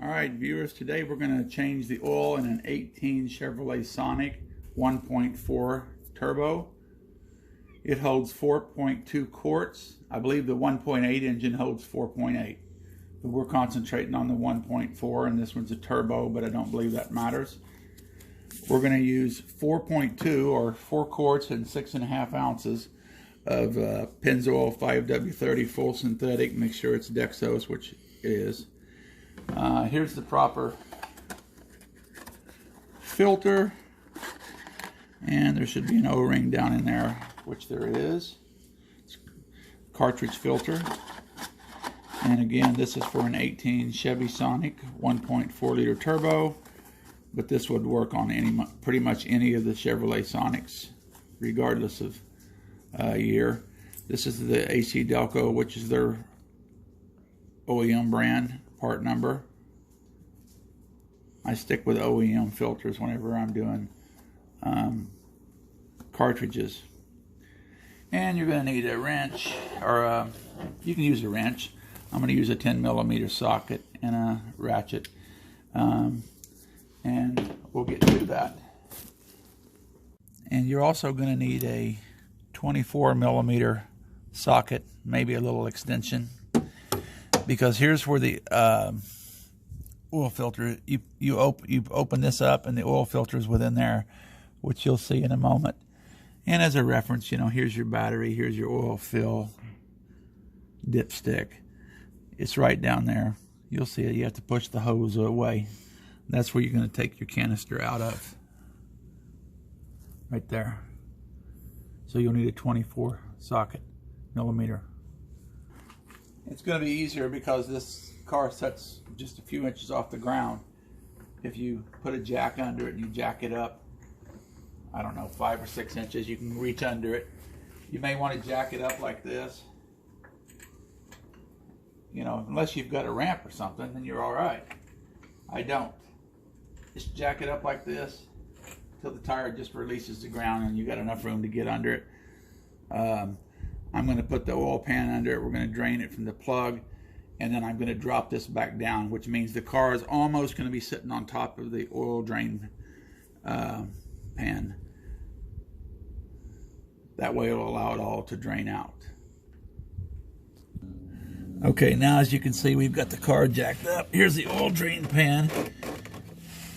All right, viewers, today we're going to change the oil in an 18 Chevrolet Sonic 1.4 turbo. It holds 4.2 quarts. I believe the 1.8 engine holds 4.8. But we're concentrating on the 1.4, and this one's a turbo, but I don't believe that matters. We're going to use 4.2 or 4 quarts and 6.5 ounces of Pennzoil 5W30 full synthetic. Make sure it's dextrose, which it is. Here's the proper filter, and there should be an O-ring down in there, which there is. It's a cartridge filter, and again, this is for an 18 Chevy Sonic 1.4 liter turbo, but this would work on pretty much any of the Chevrolet Sonics, regardless of year. This is the AC Delco, which is their OEM brand part number. I stick with OEM filters whenever I'm doing cartridges. And you're going to need a wrench, or you can use a wrench. I'm going to use a 10mm socket and a ratchet, and we'll get to that. And you're also going to need a 24mm socket, maybe a little extension, because here's where the oil filter, you open this up and the oil filter is within there, which you'll see in a moment. And as a reference, you know, here's your battery, here's your oil fill dipstick. It's right down there. You'll see it. You have to push the hose away. That's where you're going to take your canister out of. Right there. So you'll need a 24 socket millimeter. It's going to be easier because this car sets just a few inches off the ground. If you put a jack under it and you jack it up, I don't know, 5 or 6 inches, you can reach under it. You may want to jack it up like this. You know, unless you've got a ramp or something, then you're all right. I don't. Just jack it up like this till the tire just releases the ground and you got enough room to get under it. I'm going to put the oil pan under it. We're going to drain it from the plug, and then I'm going to drop this back down, which means the car is almost going to be sitting on top of the oil drain pan. That way it'll allow it all to drain out. Okay, now as you can see, we've got the car jacked up. Here's the oil drain pan.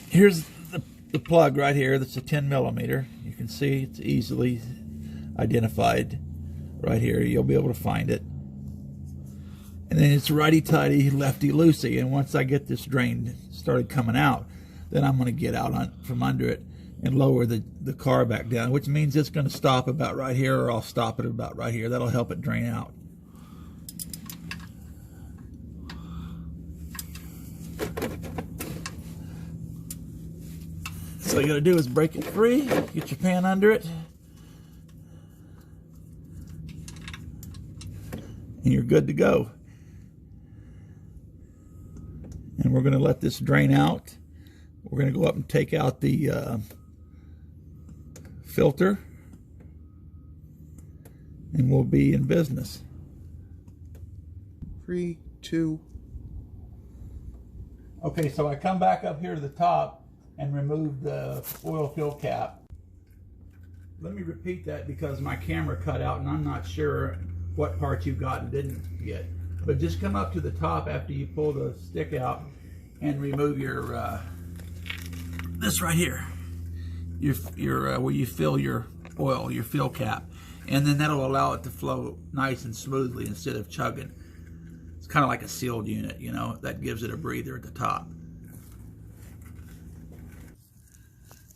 Here's the plug right here. That's a 10mm. You can see it's easily identified right here. You'll be able to find it. And then it's righty-tighty, lefty-loosey. And once I get this drain started coming out, then I'm going to get out from under it and lower the car back down, which means it's going to stop about right here, or I'll stop it about right here. That'll help it drain out. So all you got to do is break it free, get your pan under it, and you're good to go. And we're going to let this drain out. We're going to go up and take out the filter, and we'll be in business. 3, 2. Okay, so I come back up here to the top and remove the oil fill cap. Let me repeat that because my camera cut out and I'm not sure what part you got and didn't get. But just come up to the top after you pull the stick out and remove your this right here, your where you fill your oil, your fill cap, and then that'll allow it to flow nice and smoothly instead of chugging. It's kind of like a sealed unit, you know, that gives it a breather at the top.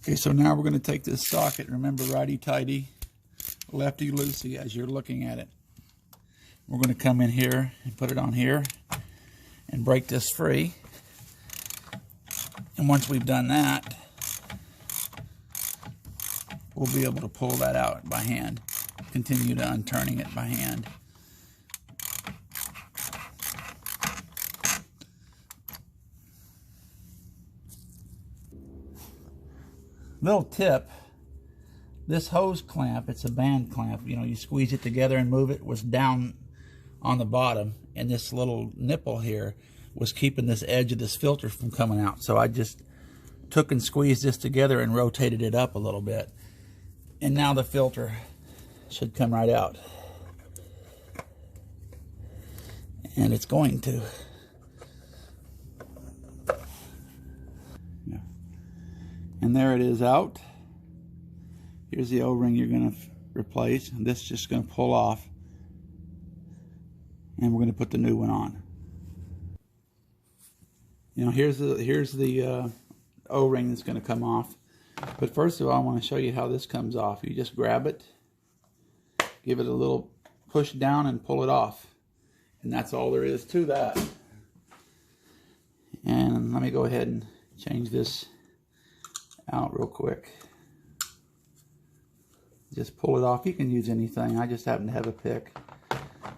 Okay, so now we're going to take this socket. Remember, righty-tighty, lefty-loosey as you're looking at it. We're going to come in here and put it on here and break this free. And once we've done that, we'll be able to pull that out by hand. Continue to unturning it by hand. Little tip, this hose clamp, it's a band clamp, you know, you squeeze it together and move it, was down on the bottom, and this little nipple here was keeping this edge of this filter from coming out. So I just took and squeezed this together and rotated it up a little bit. And now the filter should come right out. And it's going to. Yeah. And there it is out. Here's the O-ring you're going to replace. And this is just going to pull off. And we're going to put the new one on. You know, here's the O-ring that's going to come off. But first of all, I want to show you how this comes off. You just grab it, give it a little push down and pull it off. And that's all there is to that. And let me go ahead and change this out real quick. Just pull it off. You can use anything. I just happen to have a pick.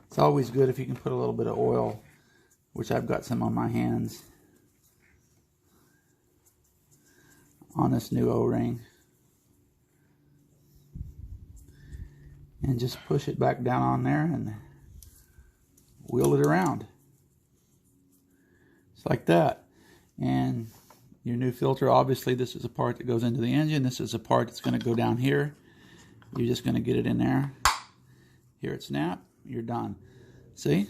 It's always good if you can put a little bit of oil, which I've got some on my hands, on this new O-ring. And just push it back down on there and wheel it around. It's like that. And your new filter, obviously this is a part that goes into the engine. This is a part that's going to go down here. You're just going to get it in there. Hear it snap. You're done. See?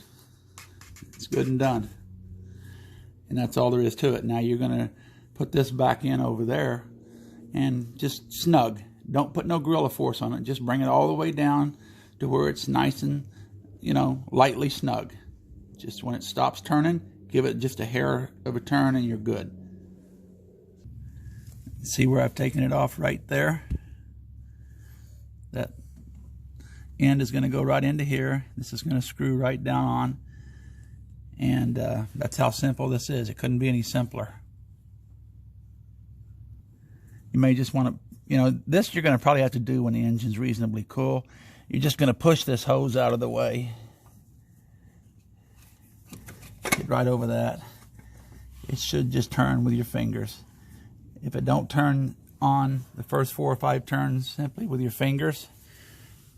It's good and done. And that's all there is to it. Now you're going to put this back in over there and just snug. Don't put no gorilla force on it. Just bring it all the way down to where it's nice and, you know, lightly snug. Just when it stops turning, give it just a hair of a turn and you're good. See where I've taken it off right there? That end is going to go right into here. This is going to screw right down on. And that's how simple this is. It couldn't be any simpler. You may just want to, you know, this you're going to probably have to do when the engine's reasonably cool. You're just going to push this hose out of the way. Get right over that. It should just turn with your fingers. If it don't turn on the first 4 or 5 turns simply with your fingers,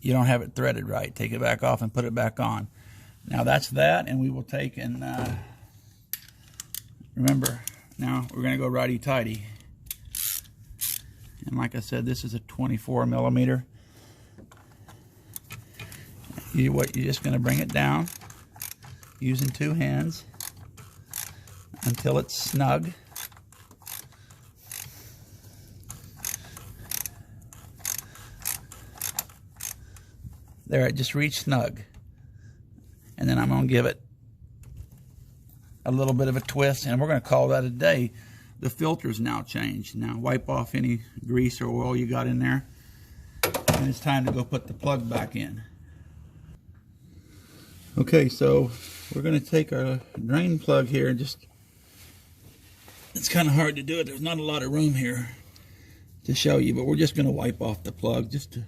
you don't have it threaded right. Take it back off and put it back on. Now that's that, and we will take and remember, now we're going to go righty-tighty. And like I said, this is a 24 millimeter. You're just going to bring it down using 2 hands until it's snug. There, it just reached snug. And then I'm going to give it a little bit of a twist, and we're going to call that a day. The filter's now changed. Now wipe off any grease or oil you got in there, and it's time to go put the plug back in. Okay, so we're going to take our drain plug here and just, it's kind of hard to do it. There's not a lot of room here to show you, but we're just going to wipe off the plug just to,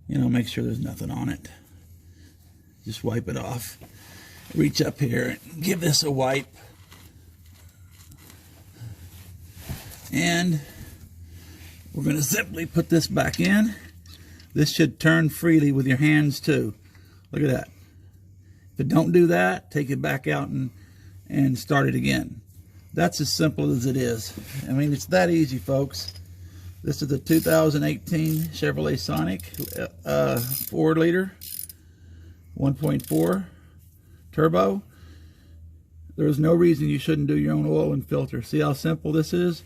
you know, make sure there's nothing on it. Just wipe it off. Reach up here and give this a wipe. And we're going to simply put this back in. This should turn freely with your hands too. Look at that. If it don't do that, take it back out and start it again. That's as simple as it is. I mean, it's that easy, folks. This is the 2018 Chevrolet Sonic 4-liter 1.4 turbo. There's no reason you shouldn't do your own oil and filter. See how simple this is?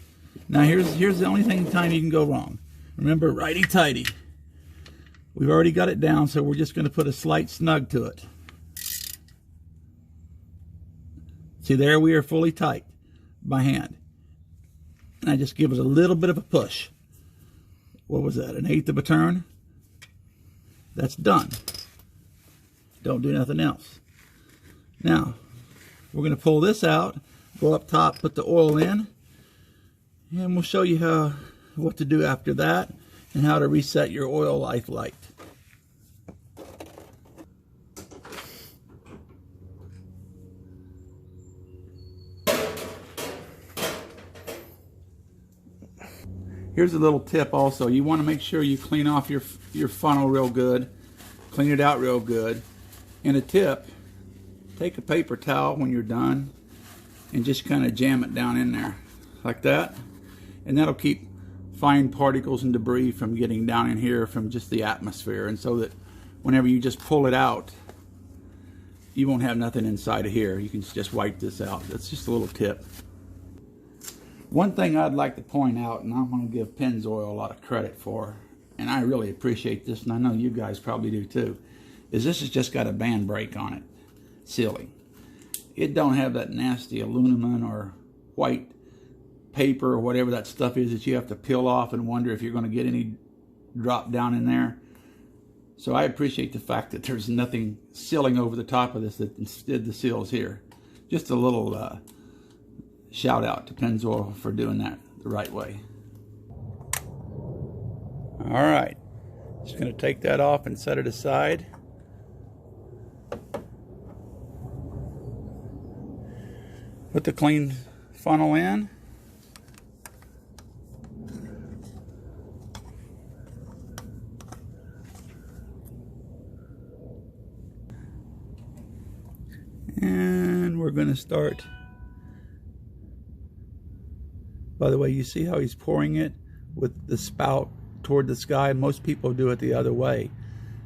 Now here's the only time you can go wrong. Remember, righty-tighty. We've already got it down, so we're just going to put a slight snug to it. See, there we are fully tight by hand. And I just give it a little bit of a push. What was that, 1/8 of a turn? That's done. Don't do nothing else. Now, we're going to pull this out, go up top, put the oil in, and we'll show you what to do after that and how to reset your oil light. Here's a little tip also. You want to make sure you clean off your funnel real good. Clean it out real good. And a tip, take a paper towel when you're done and just kind of jam it down in there like that, and that'll keep fine particles and debris from getting down in here from just the atmosphere, and so that whenever you just pull it out, you won't have nothing inside of here. You can just wipe this out. That's just a little tip. One thing I'd like to point out, and I'm going to give Pennzoil a lot of credit for, and I really appreciate this, and I know you guys probably do too, is this has just got a band brake on it, sealing. It don't have that nasty aluminum or white paper or whatever that stuff is that you have to peel off and wonder if you're going to get any drop down in there. So I appreciate the fact that there's nothing sealing over the top of this, that instead the seal's here. Just a little shout out to Pennzoil for doing that the right way. All right, just going to take that off and set it aside. Put the clean funnel in. And we're going to start. By the way, you see how he's pouring it with the spout toward the sky? Most people do it the other way.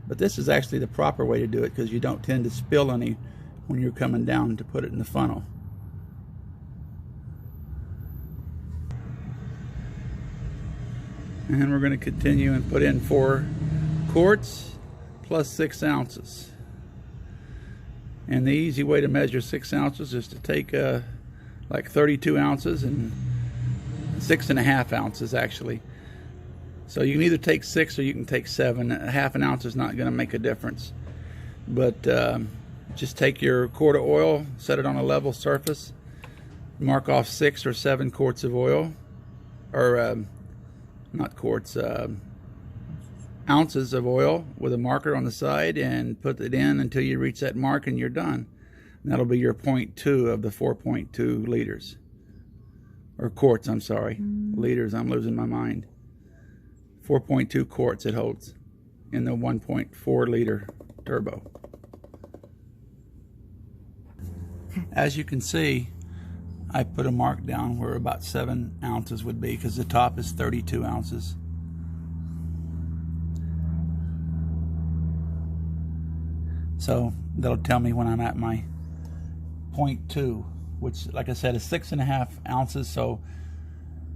But this is actually the proper way to do it, because you don't tend to spill any when you're coming down to put it in the funnel. And we're going to continue and put in 4 quarts plus 6 ounces. And the easy way to measure 6 ounces is to take like 32 ounces and 6.5 ounces actually. So you can either take 6 or you can take 7. Half an ounce is not going to make a difference. But just take your quart of oil, set it on a level surface, mark off 6 or 7 quarts of oil, or not quarts, ounces of oil with a marker on the side, and put it in until you reach that mark and you're done. And that'll be your 0.2 of the 4.2 liters. Or quarts, I'm sorry. Liters, I'm losing my mind. 4.2 quarts it holds in the 1.4 liter turbo. As you can see, I put a mark down where about 7 ounces would be, because the top is 32 ounces. So that'll tell me when I'm at my 0.2, which, like I said, is 6.5 ounces. So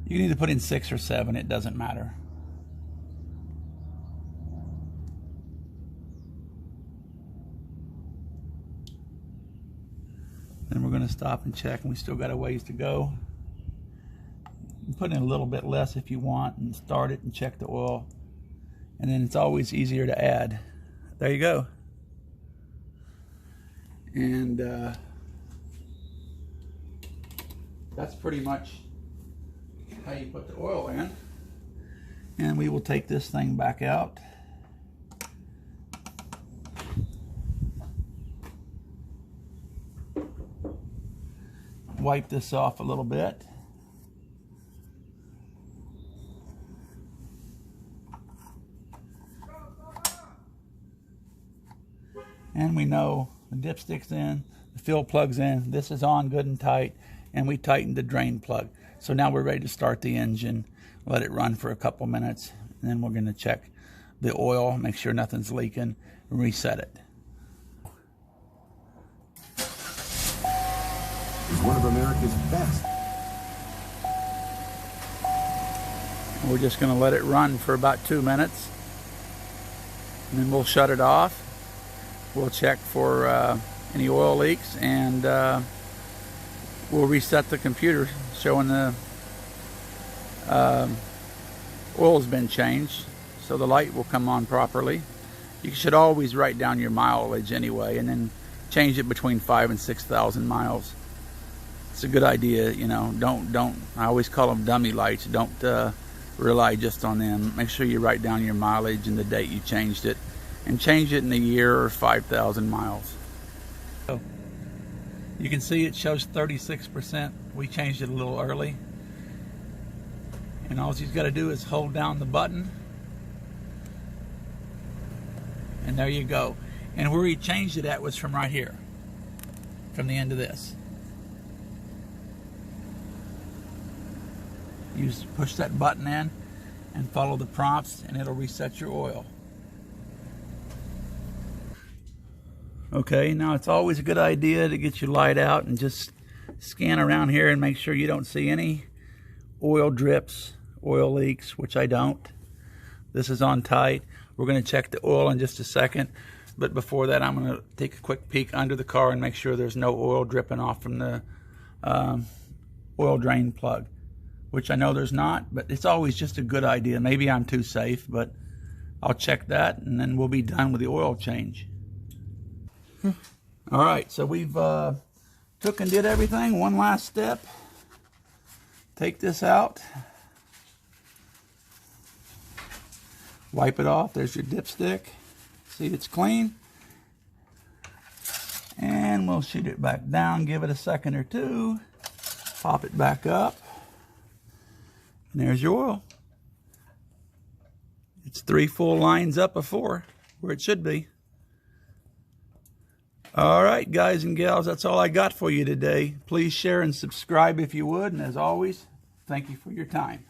you can either put in 6 or 7, it doesn't matter. Then we're going to stop and check, and we still got a ways to go. You can put in a little bit less if you want, and start it and check the oil. And then it's always easier to add. There you go. And that's pretty much how you put the oil in. And we will take this thing back out. Wipe this off a little bit. And we know the dipstick's in, the fill plug's in, this is on good and tight, and we tightened the drain plug. So now we're ready to start the engine, let it run for a couple minutes, and then we're going to check the oil, make sure nothing's leaking, and reset it. Is one of America's best. We're just going to let it run for about 2 minutes, and then we'll shut it off. We'll check for any oil leaks, and we'll reset the computer showing the oil's been changed, so the light will come on properly. You should always write down your mileage anyway, and then change it between 5,000 and 6,000 miles. It's a good idea, you know. Don't I always call them dummy lights. Don't rely just on them. Make sure you write down your mileage and the date you changed it, and change it in a year or 5,000 miles. So you can see it shows 36%. We changed it a little early, and all you've got to do is hold down the button, and there you go. And where he changed it at was from right here, from the end of this. push that button in and follow the prompts, and it'll reset your oil. Okay, now it's always a good idea to get your light out and just scan around here and make sure you don't see any oil drips, oil leaks, which I don't. This is on tight. We're going to check the oil in just a second, but before that I'm going to take a quick peek under the car and make sure there's no oil dripping off from the oil drain plug, which I know there's not, but it's always just a good idea. Maybe I'm too safe, but I'll check that and then we'll be done with the oil change. All right, so we've took and did everything. One last step. Take this out. Wipe it off. There's your dipstick. See, it's clean. And we'll shoot it back down. Give it a second or two. Pop it back up. And there's your oil. It's 3 full lines up of 4, where it should be. All right, guys and gals, that's all I got for you today. Please share and subscribe if you would. And as always, thank you for your time.